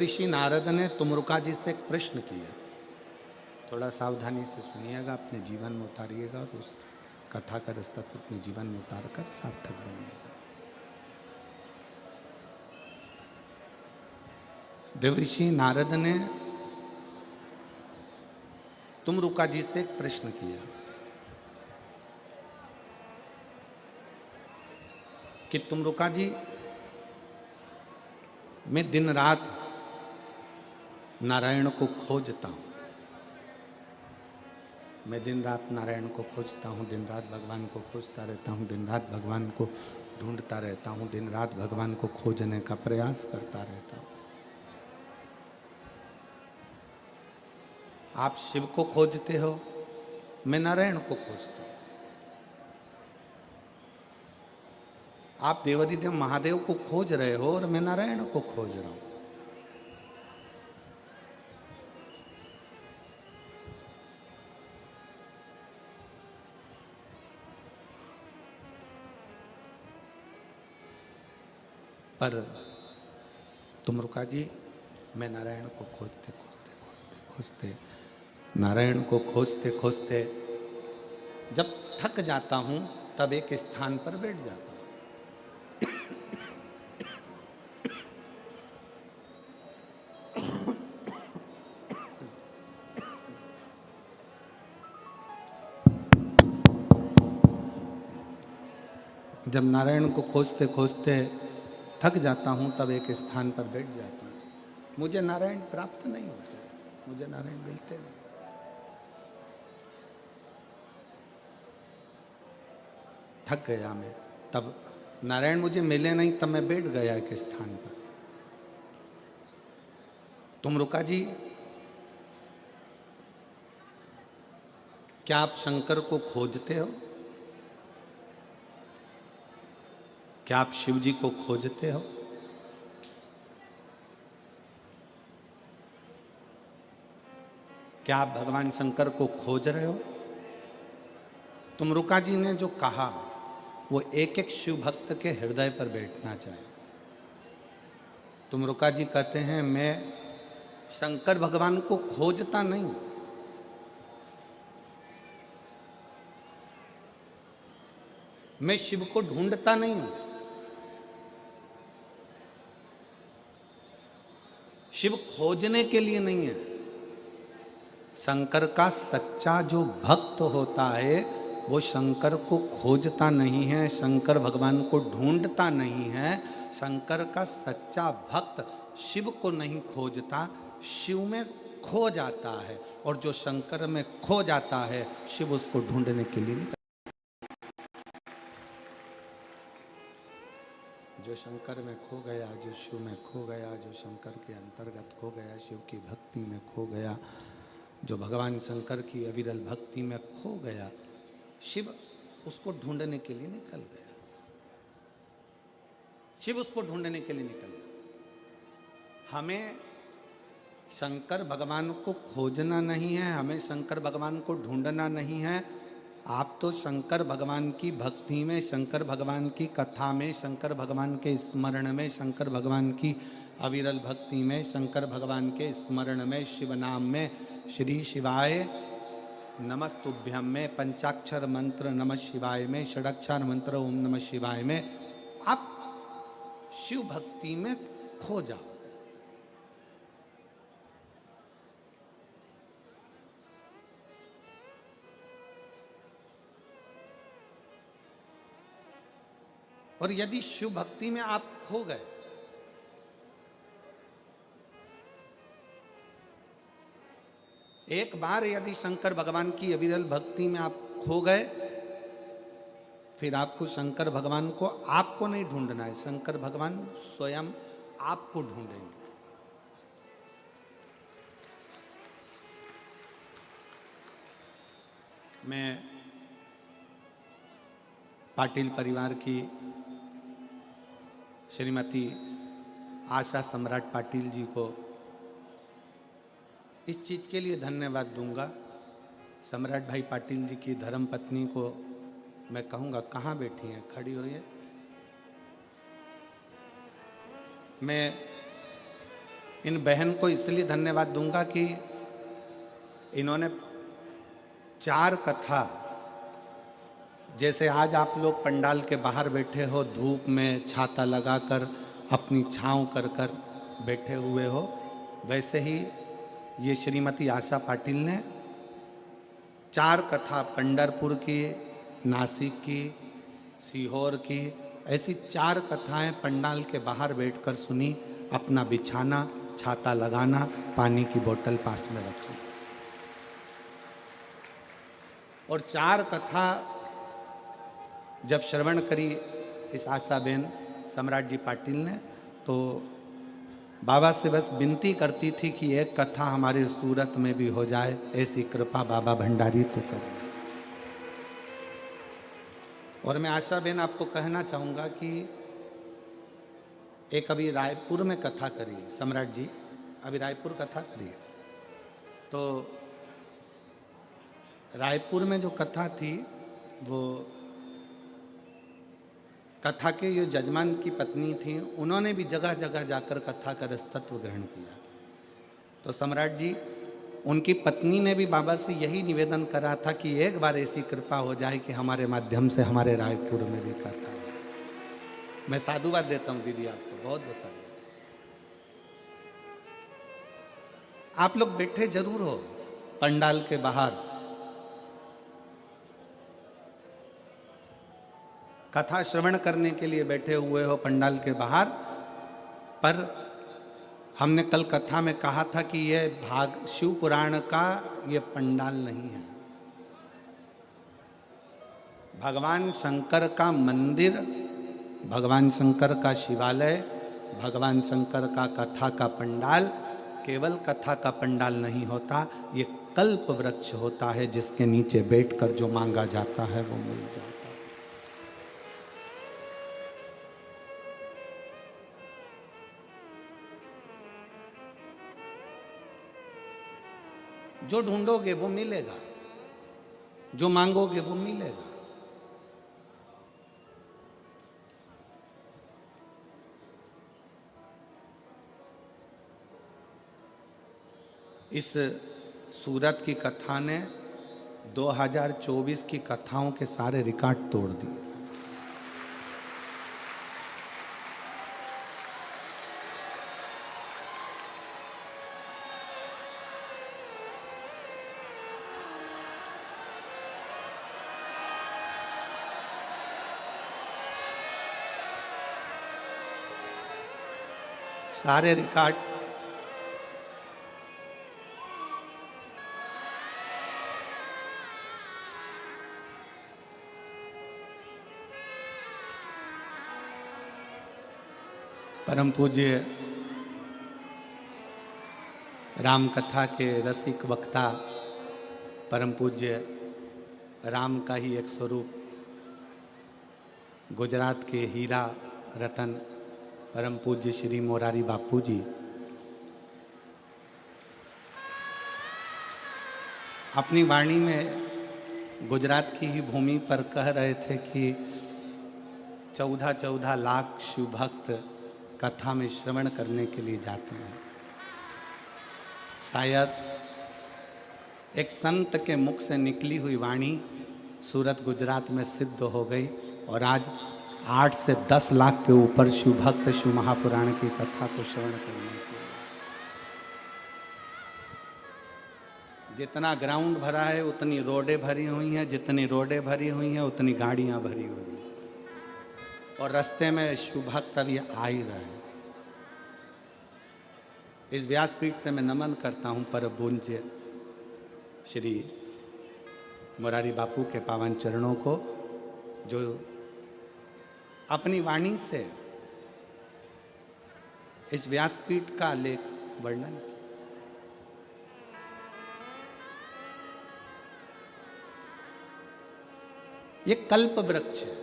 ऋषि नारद ने तुमरुका जी से एक प्रश्न किया। थोड़ा सावधानी से सुनिएगा, अपने जीवन में उतारिएगा और उस कथा का रास्ता अपने जीवन में उतार कर सार्थक बनिएगा। देवऋषि नारद ने तुमरुका जी से एक प्रश्न किया कि तुमरुका जी, मैं दिन रात नारायण को खोजता हूँ। मैं दिन रात नारायण को खोजता हूँ, दिन रात भगवान को खोजता रहता हूँ, दिन रात भगवान को ढूंढता रहता हूँ, दिन रात भगवान को खोजने का प्रयास करता रहता हूँ। आप शिव को खोजते हो, मैं नारायण को खोजता हूँ। आप देवाधिदेव महादेव को खोज रहे हो और मैं नारायण को खोज रहा हूँ। पर तुमरुका जी, मैं नारायण को खोजते खोजते खोजते खोजते नारायण को खोजते खोजते जब थक जाता हूं तब एक स्थान पर बैठ जाता हूं। जब नारायण को खोजते खोजते थक जाता हूं तब एक स्थान पर बैठ जाता हूं। मुझे नारायण प्राप्त नहीं होते, मुझे नारायण मिलते नहीं। थक गया मैं, तब नारायण मुझे मिले नहीं, तब मैं बैठ गया एक स्थान पर। तुमरुका जी, क्या आप शंकर को खोजते हो? क्या आप शिव जी को खोजते हो? क्या आप भगवान शंकर को खोज रहे हो? तुमरुका जी ने जो कहा वो एक एक शिव भक्त के हृदय पर बैठना चाहिए। तुमरुका जी कहते हैं, मैं शंकर भगवान को खोजता नहीं, मैं शिव को ढूंढता नहीं हूं। शिव खोजने के लिए नहीं है। शंकर का सच्चा जो भक्त होता है वो शंकर को खोजता नहीं है, शंकर भगवान को ढूंढता नहीं है। शंकर का सच्चा भक्त शिव को नहीं खोजता, शिव में खो जाता है। और जो शंकर में खो जाता है, शिव उसको ढूंढने के लिए निकल। जो शंकर में खो गया, जो शिव में खो गया, जो शंकर के अंतर्गत खो गया, शिव की भक्ति में खो गया, जो भगवान शंकर की अविरल भक्ति में खो गया, शिव उसको ढूंढने के लिए निकल गया। शिव उसको ढूंढने के लिए निकल गया। हमें शंकर भगवान को खोजना नहीं है, हमें शंकर भगवान को ढूंढना नहीं है। आप तो शंकर भगवान की भक्ति में, शंकर भगवान की कथा में, शंकर भगवान के स्मरण में, शंकर भगवान की अविरल भक्ति में, शंकर भगवान के स्मरण में, शिव नाम में, श्री शिवाय नमस्तुभ्यम में, पंचाक्षर मंत्र नमः शिवाय में, षडाक्षर मंत्र ओम नमः शिवाय में आप शिव भक्ति में खो जाओ। और यदि शिव भक्ति में आप खो गए, एक बार यदि शंकर भगवान की अविरल भक्ति में आप खो गए, फिर आपको शंकर भगवान को आपको नहीं ढूंढना है, शंकर भगवान स्वयं आपको ढूंढेंगे। मैं पाटिल परिवार की श्रीमती आशा सम्राट पाटिल जी को इस चीज के लिए धन्यवाद दूंगा। सम्राट भाई पाटिल जी की धर्मपत्नी को मैं कहूँगा, कहाँ बैठी हैं, खड़ी हुई है। मैं इन बहन को इसलिए धन्यवाद दूंगा कि इन्होंने 4 कथा, जैसे आज आप लोग पंडाल के बाहर बैठे हो धूप में छाता लगाकर अपनी छांव कर कर बैठे हुए हो, वैसे ही ये श्रीमती आशा पाटिल ने 4 कथा पंढरपुर की, नासिक की, सीहोर की, ऐसी 4 कथाएं पंडाल के बाहर बैठकर सुनी। अपना बिछाना, छाता लगाना, पानी की बोतल पास में रखी, और 4 कथा जब श्रवण करी इस आशा बेन सम्राट जी पाटिल ने, तो बाबा से बस विनती करती थी कि एक कथा हमारे सूरत में भी हो जाए, ऐसी कृपा बाबा भंडारी तो करें। और मैं आशा बेन आपको कहना चाहूँगा कि एक अभी रायपुर में कथा करी सम्राट जी, अभी रायपुर कथा करी, तो रायपुर में जो कथा थी वो कथा के जो जजमान की पत्नी थी, उन्होंने भी जगह जगह जाकर कथा का रसतत्व ग्रहण किया। तो सम्राट जी, उनकी पत्नी ने भी बाबा से यही निवेदन करा था कि एक बार ऐसी कृपा हो जाए कि हमारे माध्यम से हमारे रायपुर में भी कथा। मैं साधुवाद देता हूँ दीदी आपको, बहुत बहुत साधुवाद। आप लोग बैठे जरूर हो पंडाल के बाहर, कथा श्रवण करने के लिए बैठे हुए हो पंडाल के बाहर, पर हमने कल कथा में कहा था कि यह भाग शिव पुराण का ये पंडाल नहीं है। भगवान शंकर का मंदिर, भगवान शंकर का शिवालय, भगवान शंकर का कथा का पंडाल केवल कथा का पंडाल नहीं होता, ये कल्प वृक्ष होता है जिसके नीचे बैठकर जो मांगा जाता है वो मिल जाता है। जो ढूंढोगे वो मिलेगा, जो मांगोगे वो मिलेगा। इस सूरत की कथा ने 2024 की कथाओं के सारे रिकॉर्ड तोड़ दिए। सारे रिकॉर्ड परम पूज्य राम कथा के रसिक वक्ता, परम पूज्य राम का ही एक स्वरूप, गुजरात के हीरा रतन परम पूज्य श्री मोरारी बापू जी अपनी वाणी में गुजरात की ही भूमि पर कह रहे थे कि 14-14 लाख शिव भक्त कथा में श्रवण करने के लिए जाते हैं। शायद एक संत के मुख से निकली हुई वाणी सूरत गुजरात में सिद्ध हो गई, और आज 8 से 10 लाख के ऊपर शिव भक्त शिव महापुराण की कथा को श्रवण करने के लिए। जितना ग्राउंड भरा है उतनी रोडें भरी हुई हैं, जितनी रोडें भरी हुई हैं उतनी गाड़ियां भरी हुई हैं, और रास्ते में शिव भक्त अभी आ ही रहे हैं। इस व्यासपीठ से मैं नमन करता हूं परम पूज्य श्री मोरारी बापू के पावन चरणों को, जो अपनी वाणी से इस व्यासपीठ का लेख वर्णन। ये कल्प वृक्ष है,